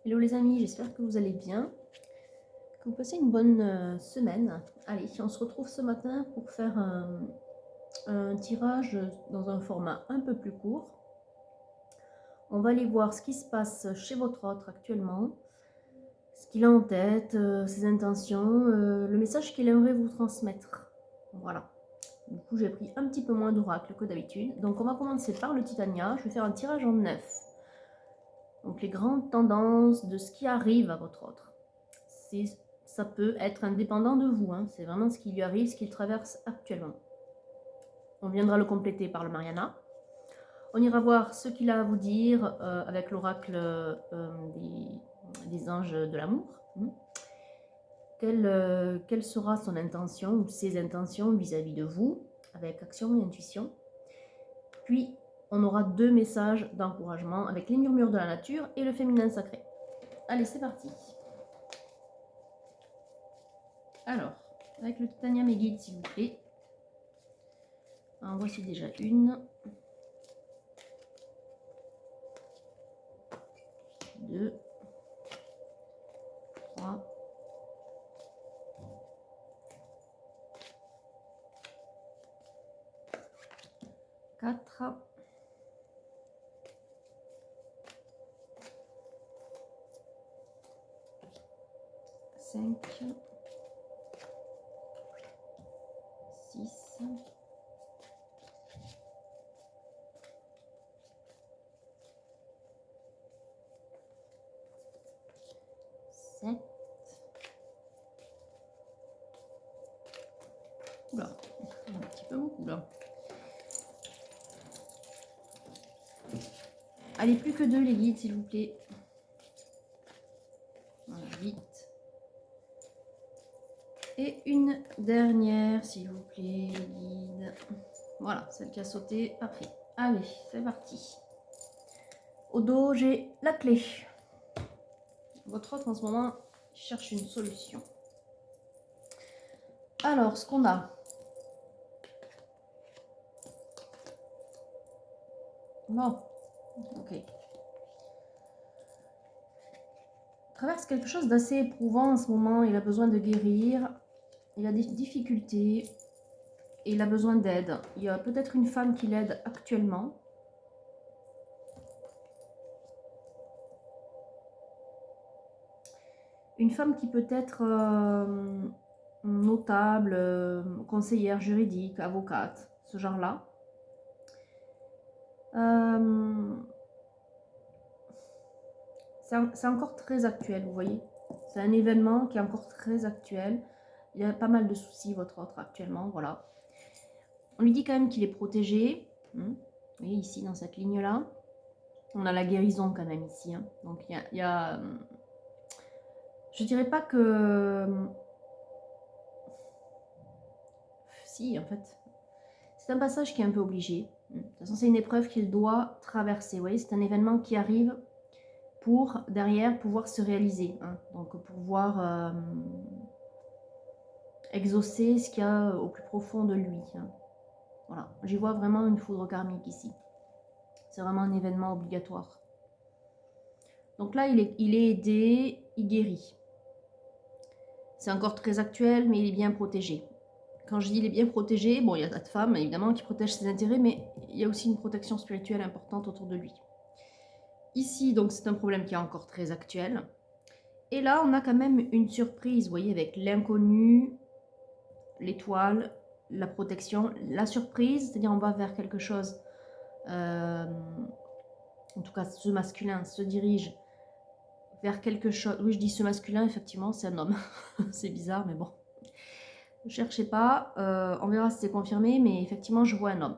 Hello les amis, j'espère que vous allez bien, que vous passez une bonne semaine. Allez, on se retrouve ce matin pour faire un tirage dans un format un peu plus court. On va aller voir ce qui se passe chez votre autre actuellement, ce qu'il a en tête, ses intentions, le message qu'il aimerait vous transmettre. Voilà. Du coup, j'ai pris un petit peu moins d'oracle que d'habitude. Donc on va commencer par le Titania. Je vais faire un tirage en 9. Donc les grandes tendances de ce qui arrive à votre autre. Ça peut être indépendant de vous, hein. C'est vraiment ce qui lui arrive, ce qu'il traverse actuellement. On viendra le compléter par le Mariana. On ira voir ce qu'il a à vous dire avec l'oracle des anges de l'amour. Quelle sera son intention ou ses intentions vis-à-vis de vous, avec action et intuition. Puis, on aura 2 messages d'encouragement avec les murmures de la nature et le féminin sacré. Allez, c'est parti. Alors, avec le Titania mes guides, s'il vous plaît. En voici déjà une. 2, 3, 4, 5, 6, 7. Oula, un petit peu beaucoup là. Allez, plus que 2 les guides, s'il vous plaît. Voilà, vite. Et une dernière, s'il vous plaît, les guides. Voilà, celle qui a sauté, parfait. Allez, c'est parti. Au dos, j'ai la clé. Votre autre, en ce moment, cherche une solution. Alors, ce qu'on a. Bon, ok. Traverse quelque chose d'assez éprouvant en ce moment. Il a besoin de guérir. Il a des difficultés. Et il a besoin d'aide. Il y a peut-être une femme qui l'aide actuellement. Une femme qui peut être notable, conseillère juridique, avocate, ce genre-là. C'est encore très actuel, vous voyez. C'est un événement qui est encore très actuel. Il y a pas mal de soucis, votre autre, actuellement, voilà. On lui dit quand même qu'il est protégé. Vous voyez, ici, dans cette ligne-là. On a la guérison quand même ici. Hein. Donc, il y a je dirais pas que... Si, en fait. C'est un passage qui est un peu obligé. De toute façon, c'est une épreuve qu'il doit traverser. Vous voyez, c'est un événement qui arrive pour, derrière, pouvoir se réaliser. Hein. Donc, pouvoir exaucer ce qu'il y a au plus profond de lui. Hein. Voilà. J'y vois vraiment une foudre karmique ici. C'est vraiment un événement obligatoire. Donc là, il est aidé, il guérit. C'est encore très actuel, mais il est bien protégé. Quand je dis il est bien protégé, bon, il y a cette femme, évidemment, qui protège ses intérêts, mais il y a aussi une protection spirituelle importante autour de lui. Ici, donc, c'est un problème qui est encore très actuel. Et là, on a quand même une surprise, vous voyez, avec l'inconnu, l'étoile, la protection, la surprise, c'est-à-dire on va vers quelque chose, en tout cas, ce masculin se dirige vers quelque chose. Oui, je dis ce masculin, effectivement, c'est un homme. C'est bizarre, mais bon. Ne cherchez pas, on verra si c'est confirmé, mais effectivement, je vois un homme.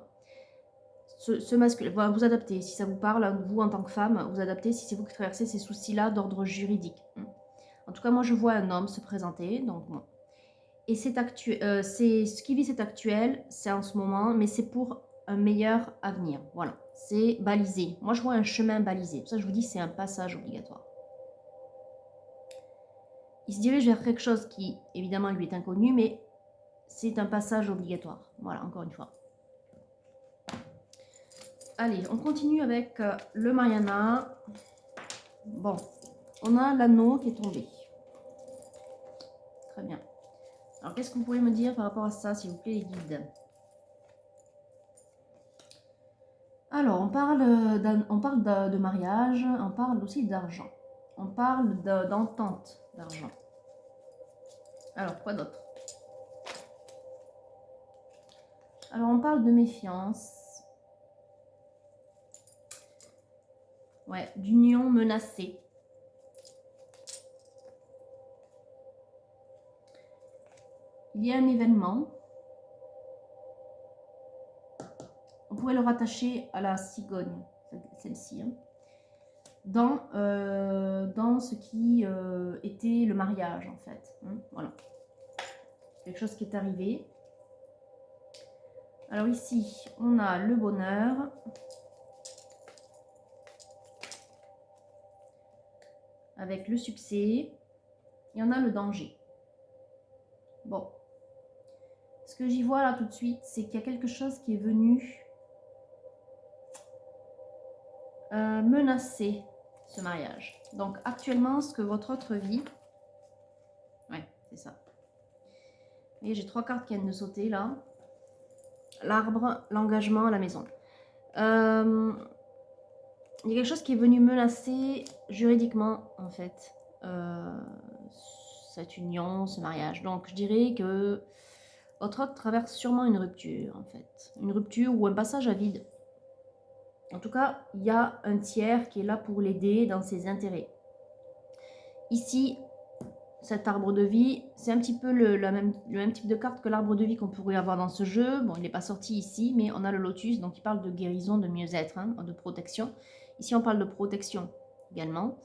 Ce masculin, voilà, vous adaptez, si ça vous parle, vous en tant que femme, vous adaptez si c'est vous qui traversez ces soucis-là d'ordre juridique. En tout cas, moi, je vois un homme se présenter, donc bon. Et c'est ce qui vit c'est actuel, c'est en ce moment, mais c'est pour un meilleur avenir. Voilà, c'est balisé. Moi, je vois un chemin balisé. Pour ça, je vous dis, c'est un passage obligatoire. Il se dirige vers quelque chose qui, évidemment, lui est inconnu, mais c'est un passage obligatoire. Voilà, encore une fois. Allez, on continue avec le Mariana. Bon, on a l'anneau qui est tombé. Très bien. Alors, qu'est-ce que vous pouvez me dire par rapport à ça, s'il vous plaît, les guides? Alors, on parle de mariage, on parle aussi d'argent. On parle d'entente d'argent. Alors, quoi d'autre? Alors, on parle de méfiance. Ouais, d'union menacée. Il y a un événement. On pourrait le rattacher à la cigogne, celle-ci, hein, dans ce qui était le mariage, en fait. Hein, voilà. Quelque chose qui est arrivé. Alors ici, on a le bonheur. Avec le succès. Et on a le danger. Bon. Ce que j'y vois là tout de suite, c'est qu'il y a quelque chose qui est venu menacer ce mariage. Donc actuellement, ce que votre autre vit... Ouais, c'est ça. Et j'ai 3 cartes qui viennent de sauter là. L'arbre, l'engagement, la maison. Il y a quelque chose qui est venu menacer juridiquement, en fait, cette union, ce mariage. Donc, je dirais que votre autre traverse sûrement une rupture, en fait. Une rupture ou un passage à vide. En tout cas, il y a un tiers qui est là pour l'aider dans ses intérêts. Ici, cet arbre de vie, c'est un petit peu le même type de carte que l'arbre de vie qu'on pourrait avoir dans ce jeu. Bon, il n'est pas sorti ici, mais on a le lotus, donc il parle de guérison, de mieux-être, hein, de protection. Ici, on parle de protection également,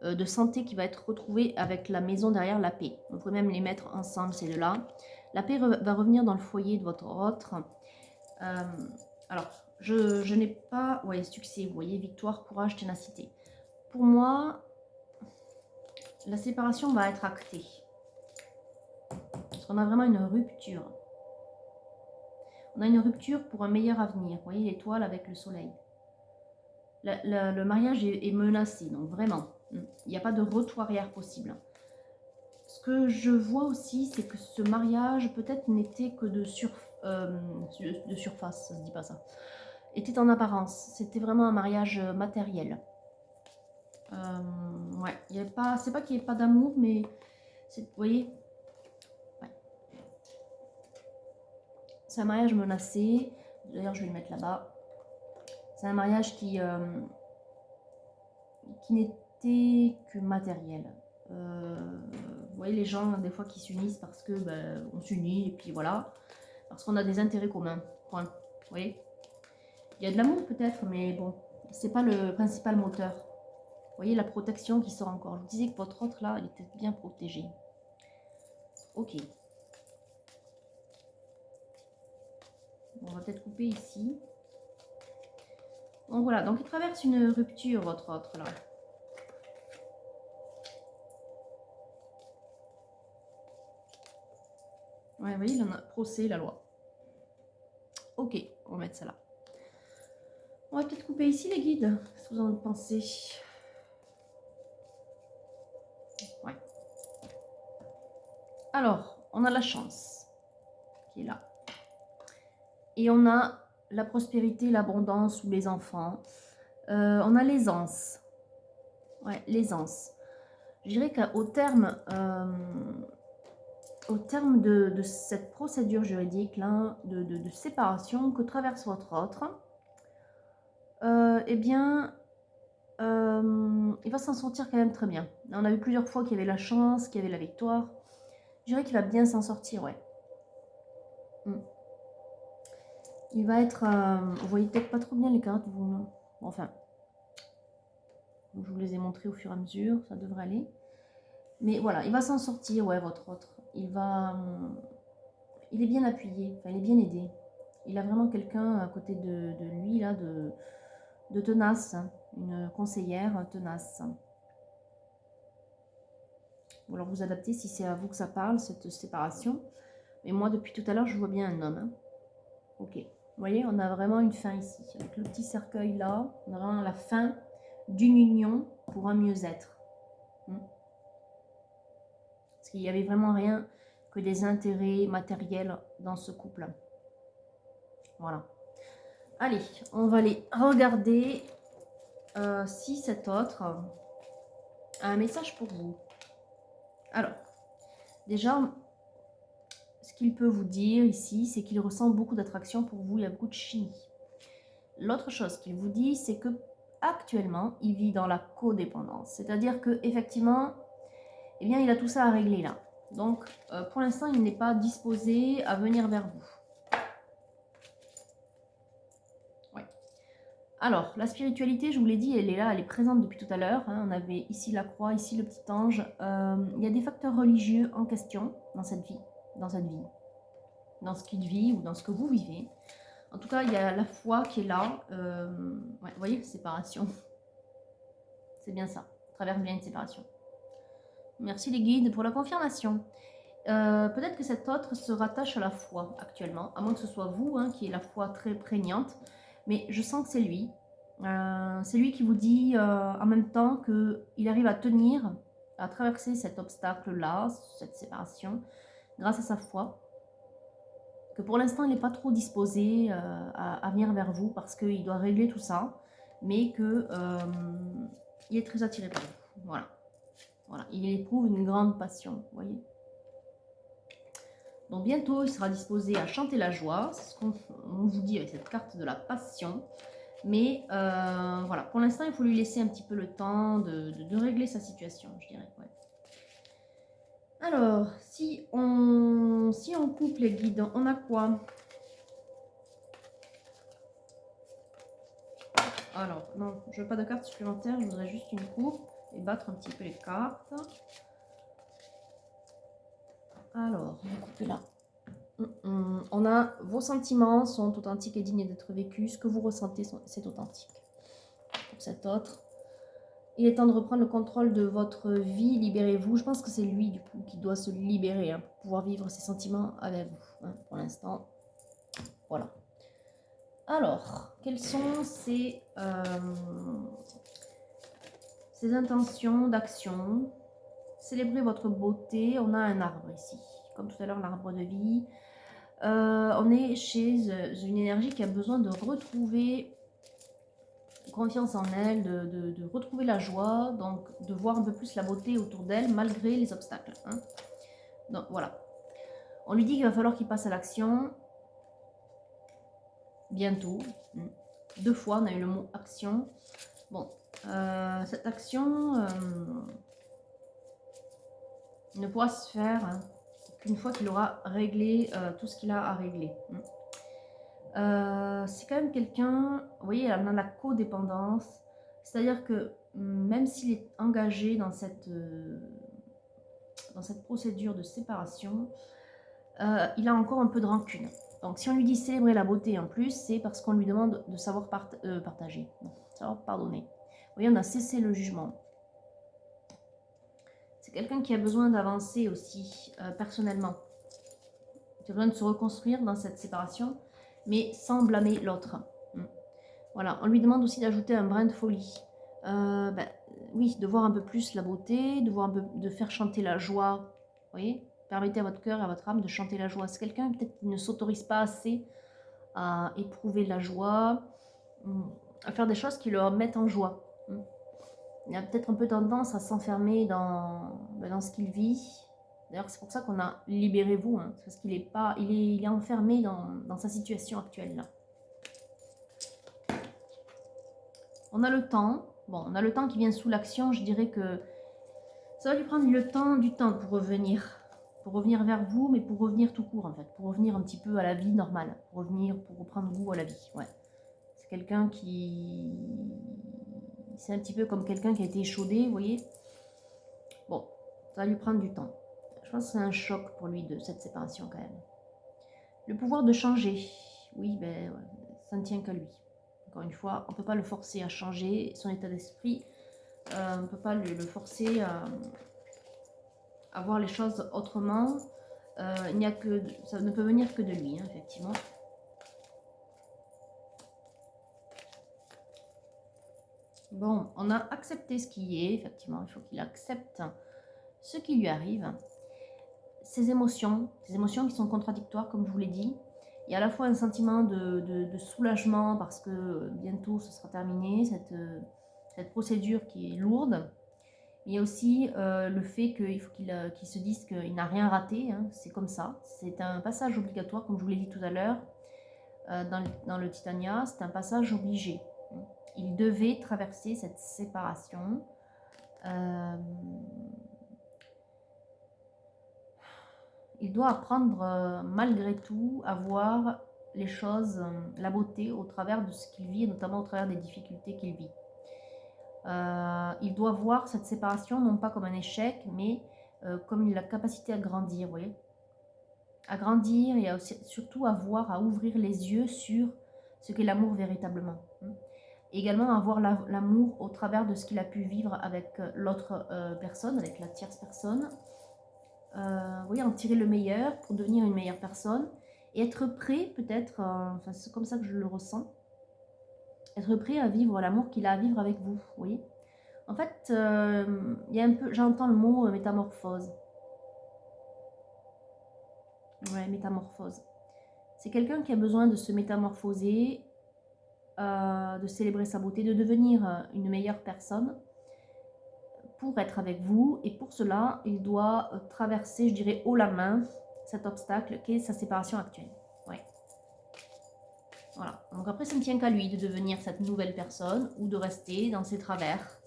de santé qui va être retrouvée avec la maison derrière la paix. On pourrait même les mettre ensemble, ces deux-là. La paix va revenir dans le foyer de votre autre. Alors, je n'ai pas... Ouais, succès, vous voyez, victoire, courage, ténacité. Pour moi... La séparation va être actée. Parce qu'on a vraiment une rupture. On a une rupture pour un meilleur avenir. Vous voyez l'étoile avec le soleil. Le mariage est menacé, donc vraiment. Il n'y a pas de retour arrière possible. Ce que je vois aussi, c'est que ce mariage peut-être n'était que de surface, ça se dit pas ça. Était en apparence. C'était vraiment un mariage matériel. Ouais, c'est pas qu'il n'y ait pas d'amour, mais vous voyez, ouais. C'est un mariage menacé. D'ailleurs, je vais le mettre là-bas. C'est un mariage qui n'était que matériel. Vous voyez les gens, des fois, qui s'unissent parce que on s'unit et puis voilà. Parce qu'on a des intérêts communs. Point. Vous voyez, il y a de l'amour peut-être, mais bon, c'est pas le principal moteur. Vous voyez la protection qui sort encore. Je vous disais que votre autre là, il était bien protégé. Ok. Bon, on va peut-être couper ici. Donc voilà, donc il traverse une rupture, votre autre là. Ouais, vous voyez, il en a procès la loi. Ok, on va mettre ça là. On va peut-être couper ici les guides. Qu'est-ce que vous en pensez? Ouais. Alors, on a la chance qui est là. Et on a la prospérité, l'abondance ou les enfants. On a l'aisance. Ouais, l'aisance. Je dirais qu'au terme, de cette procédure juridique là, de séparation que traverse votre autre, eh bien, il va s'en sortir quand même très bien. On a vu plusieurs fois qu'il y avait la chance, qu'il y avait la victoire. Je dirais qu'il va bien s'en sortir, ouais. Il va être... vous voyez peut-être pas trop bien les cartes, vous, non? Bon, enfin, je vous les ai montrées au fur et à mesure, ça devrait aller. Mais voilà, il va s'en sortir, ouais, votre autre. Il est bien appuyé, enfin, il est bien aidé. Il a vraiment quelqu'un à côté de lui, là, de tenace, hein, une conseillère tenace. Ou alors vous adaptez si c'est à vous que ça parle, cette séparation. Mais moi, depuis tout à l'heure, je vois bien un homme. Hein. Ok. Vous voyez, on a vraiment une fin ici. Avec le petit cercueil là, on a vraiment la fin d'une union pour un mieux-être. Parce qu'il n'y avait vraiment rien que des intérêts matériels dans ce couple. Voilà. Allez, on va aller regarder si cet autre a un message pour vous. Alors, déjà, ce qu'il peut vous dire ici, c'est qu'il ressent beaucoup d'attraction pour vous, il y a beaucoup de chimie. L'autre chose qu'il vous dit, c'est que actuellement, il vit dans la codépendance. C'est-à-dire que effectivement, eh bien, il a tout ça à régler là. Donc, pour l'instant, il n'est pas disposé à venir vers vous. Ouais. Alors, la spiritualité, je vous l'ai dit, elle est là, elle est présente depuis tout à l'heure. Hein. On avait ici la croix, ici le petit ange. Il y a des facteurs religieux en question dans cette vie, dans ce qu'il vit ou dans ce que vous vivez. En tout cas, il y a la foi qui est là. Ouais, vous voyez, séparation. C'est bien ça. Traverse bien une séparation. Merci les guides pour la confirmation. Peut-être que cet autre se rattache à la foi actuellement, à moins que ce soit vous hein, qui ait la foi très prégnante. Mais je sens que c'est lui. C'est lui qui vous dit en même temps qu'il arrive à tenir, à traverser cet obstacle-là, cette séparation, grâce à sa foi. Que pour l'instant, il n'est pas trop disposé à venir vers vous parce qu'il doit régler tout ça, mais qu'il est très attiré par vous. Voilà. Voilà. Il éprouve une grande passion, vous voyez. Donc bientôt, il sera disposé à chanter la joie. C'est ce qu'on vous dit avec cette carte de la passion. Mais voilà, pour l'instant, il faut lui laisser un petit peu le temps de régler sa situation, je dirais. Ouais. Alors, si on coupe les guides, on a quoi? Alors, non, je veux pas de cartes supplémentaires, je voudrais juste une coupe et battre un petit peu les cartes. Alors, on va couper là. On a vos sentiments sont authentiques et dignes d'être vécus. Ce que vous ressentez, c'est authentique. Pour cet autre, il est temps de reprendre le contrôle de votre vie. Libérez-vous. Je pense que c'est lui, du coup, qui doit se libérer hein, pour pouvoir vivre ses sentiments avec vous. Hein, pour l'instant, voilà. Alors, quelles sont ces intentions d'action? Célébrez votre beauté. On a un arbre ici. Comme tout à l'heure, l'arbre de vie. On est chez une énergie qui a besoin de retrouver confiance en elle, de retrouver la joie, donc de voir un peu plus la beauté autour d'elle malgré les obstacles. Hein. Donc voilà. On lui dit qu'il va falloir qu'il passe à l'action bientôt. 2 fois, on a eu le mot action. Bon, cette action ne pourra se faire hein, qu'une fois qu'il aura réglé tout ce qu'il a à régler. C'est quand même quelqu'un, vous voyez, elle a la codépendance, c'est-à-dire que même s'il est engagé dans cette procédure de séparation, il a encore un peu de rancune. Donc si on lui dit célébrer la beauté en plus, c'est parce qu'on lui demande de savoir partager, savoir pardonner. Vous voyez, on a cessé le jugement. C'est quelqu'un qui a besoin d'avancer aussi personnellement. Il a besoin de se reconstruire dans cette séparation, mais sans blâmer l'autre. Voilà, on lui demande aussi d'ajouter un brin de folie. Oui, de voir un peu plus la beauté, de faire chanter la joie. Vous voyez, permettez à votre cœur et à votre âme de chanter la joie. C'est quelqu'un peut-être qui ne s'autorise pas assez à éprouver la joie, à faire des choses qui le mettent en joie. Il a peut-être un peu tendance à s'enfermer dans ce qu'il vit. D'ailleurs, c'est pour ça qu'on a libérez-vous, hein, parce qu'il est pas, il est enfermé dans sa situation actuelle là. On a le temps. Bon, on a le temps qui vient sous l'action. Je dirais que ça va lui prendre du temps pour revenir vers vous, mais pour revenir tout court en fait, pour revenir un petit peu à la vie normale, pour reprendre goût à la vie. Ouais, c'est quelqu'un c'est un petit peu comme quelqu'un qui a été échaudé, vous voyez. Bon, ça va lui prendre du temps. Je pense que c'est un choc pour lui de cette séparation quand même. Le pouvoir de changer, oui, ben, ça ne tient qu'à lui. Encore une fois, on ne peut pas le forcer à changer son état d'esprit. On ne peut pas le forcer à voir les choses autrement. Ça ne peut venir que de lui, hein, effectivement. Bon, on a accepté ce qui est, effectivement, il faut qu'il accepte ce qui lui arrive. Ces émotions qui sont contradictoires, comme je vous l'ai dit. Il y a à la fois un sentiment de soulagement parce que bientôt ce sera terminé, cette procédure qui est lourde. Il y a aussi le fait qu'il faut qu'il se dise qu'il n'a rien raté, hein, c'est comme ça. C'est un passage obligatoire, comme je vous l'ai dit tout à l'heure, dans le Titania, c'est un passage obligé. Il devait traverser cette séparation. Il doit apprendre malgré tout à voir les choses, la beauté au travers de ce qu'il vit, et notamment au travers des difficultés qu'il vit. Il doit voir cette séparation non pas comme un échec, mais comme la capacité à grandir, vous voyez, à grandir et surtout à voir, à ouvrir les yeux sur ce qu'est l'amour véritablement. Et également à voir l'amour au travers de ce qu'il a pu vivre avec l'autre personne, avec la tierce personne. Vous voyez, en tirer le meilleur pour devenir une meilleure personne et être prêt peut-être, enfin c'est comme ça que je le ressens, être prêt à vivre l'amour qu'il a à vivre avec vous, vous voyez. En fait, il y a un peu, j'entends le mot métamorphose. Ouais, métamorphose. C'est quelqu'un qui a besoin de se métamorphoser, de célébrer sa beauté, de devenir une meilleure personne pour être avec vous. Et pour cela, il doit traverser, je dirais, haut la main, cet obstacle qui est sa séparation actuelle. Ouais. Voilà. Donc après, ça ne tient qu'à lui de devenir cette nouvelle personne ou de rester dans ses travers.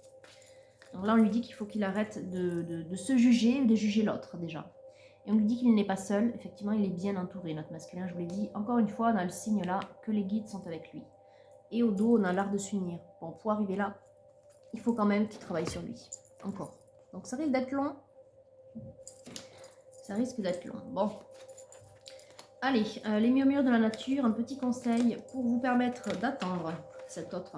Donc là, on lui dit qu'il faut qu'il arrête de se juger ou de juger l'autre déjà. Et on lui dit qu'il n'est pas seul. Effectivement, il est bien entouré, notre masculin, je vous l'ai dit. Encore une fois, on a le signe là que les guides sont avec lui. Et au dos, on a l'art de s'unir. Bon, pour arriver là, il faut quand même qu'il travaille sur lui. Encore. Donc ça risque d'être long. Ça risque d'être long. Bon. Allez, les murmures de la nature, un petit conseil pour vous permettre d'attendre cet autre.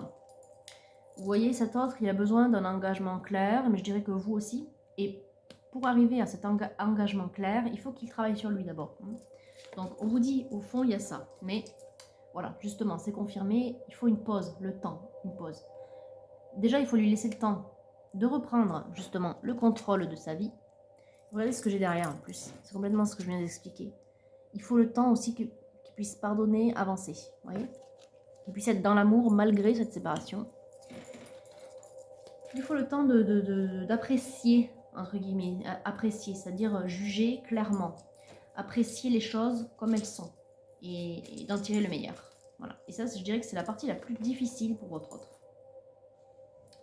Vous voyez, cet autre, il a besoin d'un engagement clair, mais je dirais que vous aussi. Et pour arriver à cet engagement clair, il faut qu'il travaille sur lui d'abord. Donc, on vous dit, au fond, il y a ça. Mais voilà, justement, c'est confirmé, il faut une pause, le temps, une pause. Déjà, il faut lui laisser le temps de reprendre, justement, le contrôle de sa vie. Regardez ce que j'ai derrière, en plus. C'est complètement ce que je viens d'expliquer. Il faut le temps aussi qu'il puisse pardonner, avancer. Vous voyez, qu'il puisse être dans l'amour malgré cette séparation. Il faut le temps d'apprécier, entre guillemets, apprécier, c'est-à-dire juger clairement, apprécier les choses comme elles sont et d'en tirer le meilleur. Voilà. Et ça, je dirais que c'est la partie la plus difficile pour votre autre.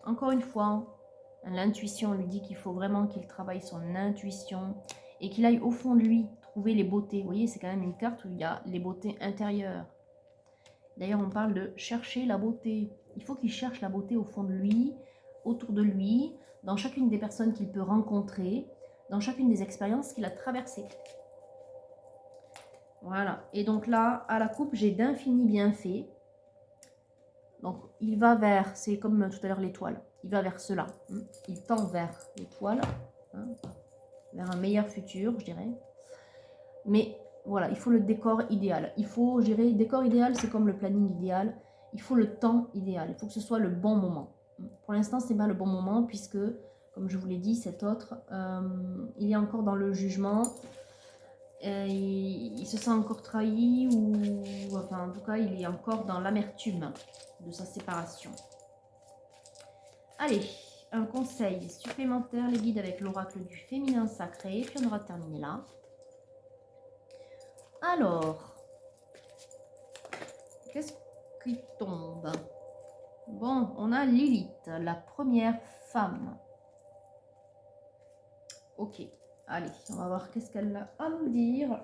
Encore une fois, l'intuition lui dit qu'il faut vraiment qu'il travaille son intuition et qu'il aille au fond de lui trouver les beautés. Vous voyez, c'est quand même une carte où il y a les beautés intérieures. D'ailleurs, on parle de chercher la beauté. Il faut qu'il cherche la beauté au fond de lui, autour de lui, dans chacune des personnes qu'il peut rencontrer, dans chacune des expériences qu'il a traversées. Voilà. Et donc là, à la coupe, j'ai d'infinis bienfaits. Donc, il va vers, c'est comme tout à l'heure l'étoile, il va vers cela. Il tend vers l'étoile, vers un meilleur futur, je dirais. Mais voilà, il faut le décor idéal. Il faut, je dirais, décor idéal, c'est comme le planning idéal. Il faut le temps idéal. Il faut que ce soit le bon moment. Pour l'instant, ce n'est pas le bon moment puisque, comme je vous l'ai dit, cet autre, il est encore dans le jugement. Il se sent encore trahi ou, enfin, en tout cas, il est encore dans l'amertume de sa séparation. Allez, un conseil supplémentaire, les guides avec l'oracle du féminin sacré. Puis on aura terminé là. Alors, qu'est-ce qui tombe? Bon, on a Lilith, la première femme. Ok, allez, on va voir qu'est-ce qu'elle a à nous dire.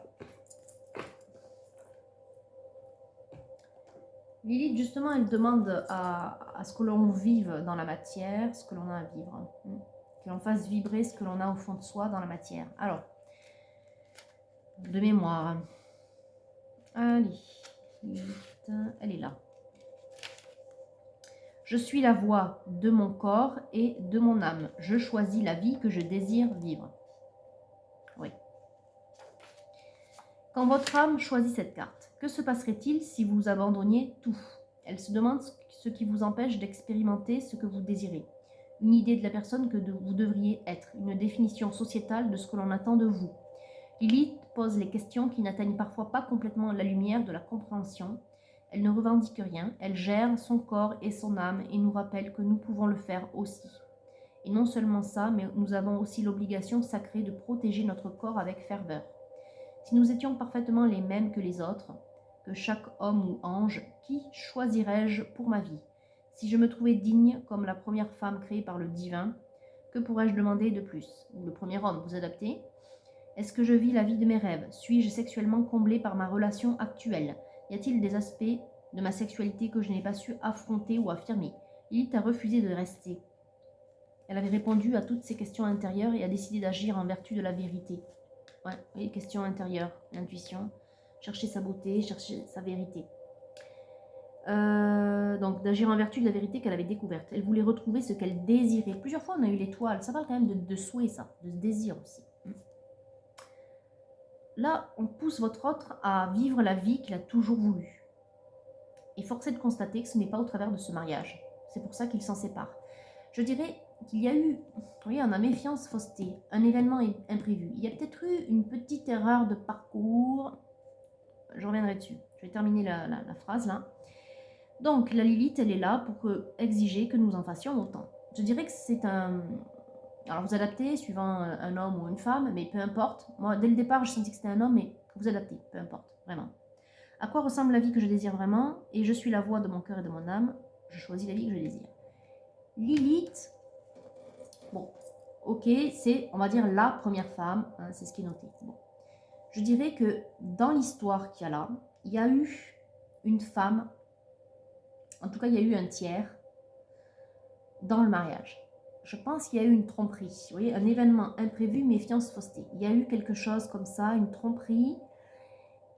Lilith, justement, elle demande à ce que l'on vive dans la matière, ce que l'on a à vivre. Que l'on fasse vibrer ce que l'on a au fond de soi dans la matière. Alors, de mémoire. Allez, Lilith, elle est là. Je suis la voix de mon corps et de mon âme. Je choisis la vie que je désire vivre. Oui. Quand votre âme choisit cette carte, que se passerait-il si vous abandonniez tout? Elle se demande ce qui vous empêche d'expérimenter ce que vous désirez. Une idée de la personne que vous devriez être, une définition sociétale de ce que l'on attend de vous. Lilith pose les questions qui n'atteignent parfois pas complètement la lumière de la compréhension. Elle ne revendique rien, elle gère son corps et son âme et nous rappelle que nous pouvons le faire aussi. Et non seulement ça, mais nous avons aussi l'obligation sacrée de protéger notre corps avec ferveur. Si nous étions parfaitement les mêmes que les autres, que chaque homme ou ange, qui choisirais-je pour ma vie? Si je me trouvais digne comme la première femme créée par le divin, que pourrais-je demander de plus? Ou le premier homme, vous adaptez? Est-ce que je vis la vie de mes rêves? Suis-je sexuellement comblée par ma relation actuelle? Y a-t-il des aspects de ma sexualité que je n'ai pas su affronter ou affirmer? Lilith a refusé de rester. Elle avait répondu à toutes ces questions intérieures et a décidé d'agir en vertu de la vérité. Ouais, oui, questions intérieures, l'intuition, chercher sa beauté, chercher sa vérité. Donc d'agir en vertu de la vérité qu'elle avait découverte. Elle voulait retrouver ce qu'elle désirait. Plusieurs fois on a eu l'étoile, ça parle quand même de souhait ça, de désir aussi. Là, on pousse votre autre à vivre la vie qu'il a toujours voulu. Et force est de constater que ce n'est pas au travers de ce mariage. C'est pour ça qu'ils s'en séparent. Je dirais qu'il y a eu, oui, en méfiance, fausseté, un événement imprévu. Il y a peut-être eu une petite erreur de parcours. Je reviendrai dessus. Je vais terminer la phrase là. Donc, la Lilith, elle est là pour exiger que nous en fassions autant. Je dirais que c'est un... Alors, vous adaptez suivant un homme ou une femme, mais peu importe. Moi, dès le départ, je sentais que c'était un homme, mais vous adaptez, peu importe, vraiment. À quoi ressemble la vie que je désire vraiment? Et je suis la voix de mon cœur et de mon âme. Je choisis la vie que je désire. Lilith, bon, ok, c'est, on va dire, la première femme, hein, c'est ce qui est noté. Bon. Je dirais que dans l'histoire qu'il y a là, il y a eu une femme, en tout cas, il y a eu un tiers dans le mariage. Je pense qu'il y a eu une tromperie, vous voyez, un événement imprévu, méfiance, fausseté. Il y a eu quelque chose comme ça, une tromperie,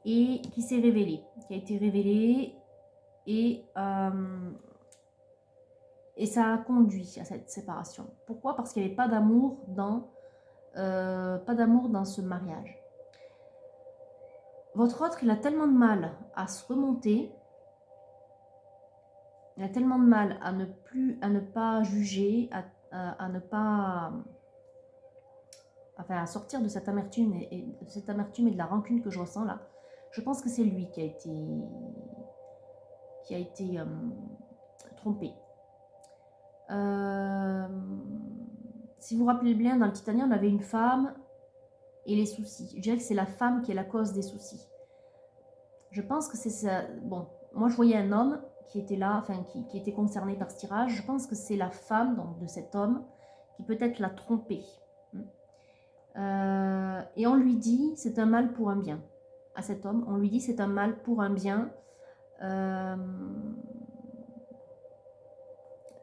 et qui s'est révélée, qui a été révélée, et ça a conduit à cette séparation. Pourquoi? Parce qu'il n'y avait pas d'amour dans ce mariage. Votre autre, il a tellement de mal à se remonter, il a tellement de mal à ne pas juger, à ne pas, enfin, à sortir de cette amertume et de la rancune que je ressens là. Je pense que c'est lui qui a été trompé. Si vous vous rappelez bien, dans le Titania, on avait une femme et les soucis. Je dirais que c'est la femme qui est la cause des soucis. Je pense que c'est ça. Bon, moi je voyais un homme qui était là, enfin qui était concerné par ce tirage. Je pense que c'est la femme donc, de cet homme qui peut-être l'a trompé. Et on lui dit c'est un mal pour un bien. À cet homme, on lui dit c'est un mal pour un bien.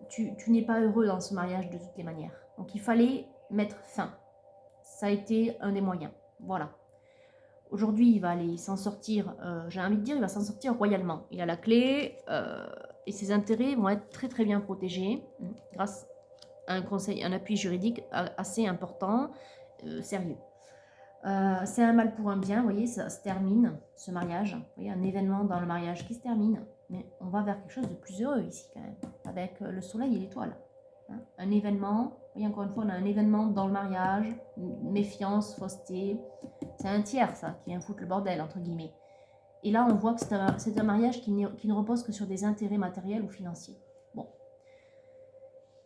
Tu n'es pas heureux dans ce mariage de toutes les manières. Donc il fallait mettre fin. Ça a été un des moyens. Voilà. Aujourd'hui, il va aller s'en sortir, j'ai envie de dire, il va s'en sortir royalement. Il a la clé et ses intérêts vont être très très bien protégés grâce à un conseil, un appui juridique assez important, sérieux. C'est un mal pour un bien, vous voyez, ça se termine, ce mariage. Vous voyez, un événement dans le mariage qui se termine. Mais on va vers quelque chose de plus heureux ici quand même, avec le soleil et l'étoile. Hein, un événement, vous voyez, encore une fois, on a un événement dans le mariage, méfiance, fausseté. C'est un tiers, ça, qui vient foutre le bordel, entre guillemets. Et là, on voit que c'est un mariage qui ne repose que sur des intérêts matériels ou financiers. Bon.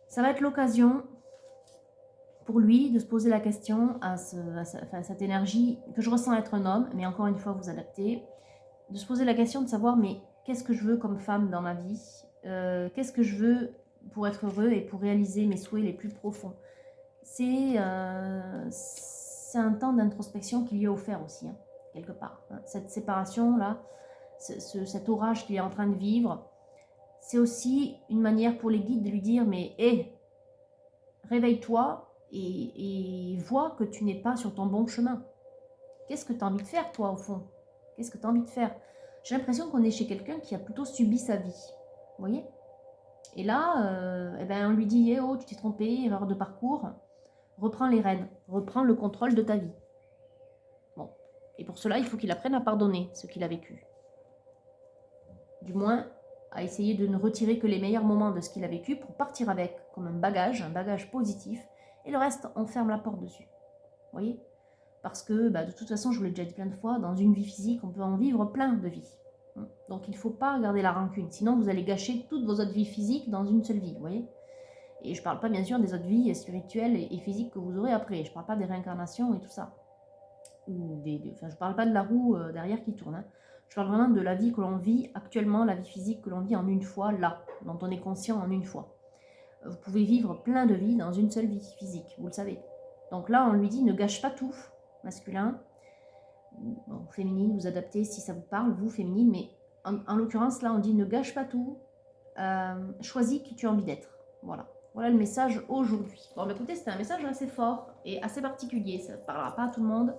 Ça va être l'occasion pour lui de se poser la question à cette énergie que je ressens être un homme, mais encore une fois, vous adaptez, de se poser la question de savoir, mais qu'est-ce que je veux comme femme dans ma vie? Qu'est-ce que je veux pour être heureux et pour réaliser mes souhaits les plus profonds? C'est un temps d'introspection qui lui est offert aussi, hein, quelque part. Hein. Cette séparation-là, cet orage qu'il est en train de vivre, c'est aussi une manière pour les guides de lui dire, mais hé, réveille-toi et vois que tu n'es pas sur ton bon chemin. Qu'est-ce que tu as envie de faire, toi, au fond? Qu'est-ce que tu as envie de faire? J'ai l'impression qu'on est chez quelqu'un qui a plutôt subi sa vie. Vous voyez? Et là, eh ben, on lui dit, eh oh, tu t'es trompé, erreur de parcours. Reprends les rênes, reprends le contrôle de ta vie. Bon. Et pour cela, il faut qu'il apprenne à pardonner ce qu'il a vécu. Du moins, à essayer de ne retirer que les meilleurs moments de ce qu'il a vécu pour partir avec, comme un bagage positif, et le reste, on ferme la porte dessus. Vous voyez? Parce que, de toute façon, je vous l'ai déjà dit plein de fois, dans une vie physique, on peut en vivre plein de vies. Donc il ne faut pas garder la rancune, sinon vous allez gâcher toutes vos autres vies physiques dans une seule vie, vous voyez? Et je ne parle pas bien sûr des autres vies spirituelles et physiques que vous aurez après, je ne parle pas des réincarnations et tout ça. Enfin, je ne parle pas de la roue derrière qui tourne, hein. Je parle vraiment de la vie que l'on vit actuellement, la vie physique que l'on vit en une fois, là, dont on est conscient en une fois. Vous pouvez vivre plein de vies dans une seule vie physique, vous le savez. Donc là, on lui dit, ne gâche pas tout, masculin. Bon, féminine, vous adaptez si ça vous parle, vous, féminine, mais en l'occurrence, là, on dit, ne gâche pas tout, choisis qui tu as envie d'être. Voilà. Voilà le message aujourd'hui. Bon, écoutez, c'était un message assez fort et assez particulier. Ça ne parlera pas à tout le monde.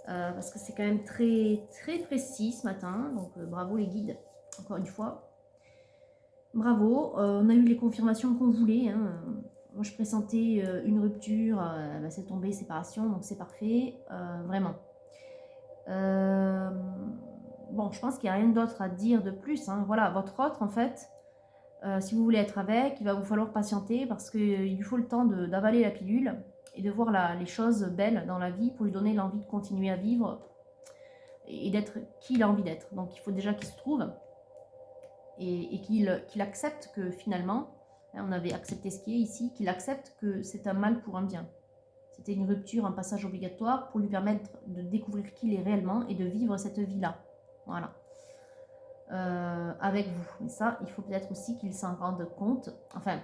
Parce que c'est quand même très, très précis ce matin. Donc, bravo les guides, encore une fois. Bravo. On a eu les confirmations qu'on voulait. Hein. Moi, je pressentais une rupture. C'est tombé, séparation, donc c'est parfait. Vraiment. Bon, je pense qu'il n'y a rien d'autre à dire de plus. Hein. Voilà, votre autre, en fait, si vous voulez être avec, il va vous falloir patienter parce qu'il lui faut le temps d'avaler la pilule et de voir les choses belles dans la vie pour lui donner l'envie de continuer à vivre et d'être qui il a envie d'être. Donc il faut déjà qu'il se trouve et qu'il accepte que finalement, on avait accepté ce qui est ici, qu'il accepte que c'est un mal pour un bien. C'était une rupture, un passage obligatoire pour lui permettre de découvrir qui il est réellement et de vivre cette vie-là. Voilà. Avec vous. Mais ça, il faut peut-être aussi qu'il s'en rende compte. Enfin,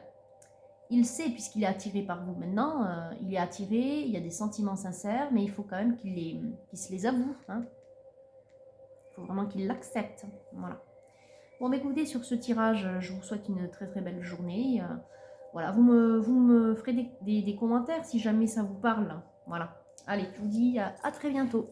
il sait puisqu'il est attiré par vous maintenant. Il est attiré, il y a des sentiments sincères, mais il faut quand même qu'il se les avoue. Hein. Il faut vraiment qu'il l'accepte. Voilà. Bon, écoutez, sur ce tirage, je vous souhaite une très très belle journée. Voilà, vous me ferez des commentaires si jamais ça vous parle. Voilà. Allez, je vous dis à très bientôt.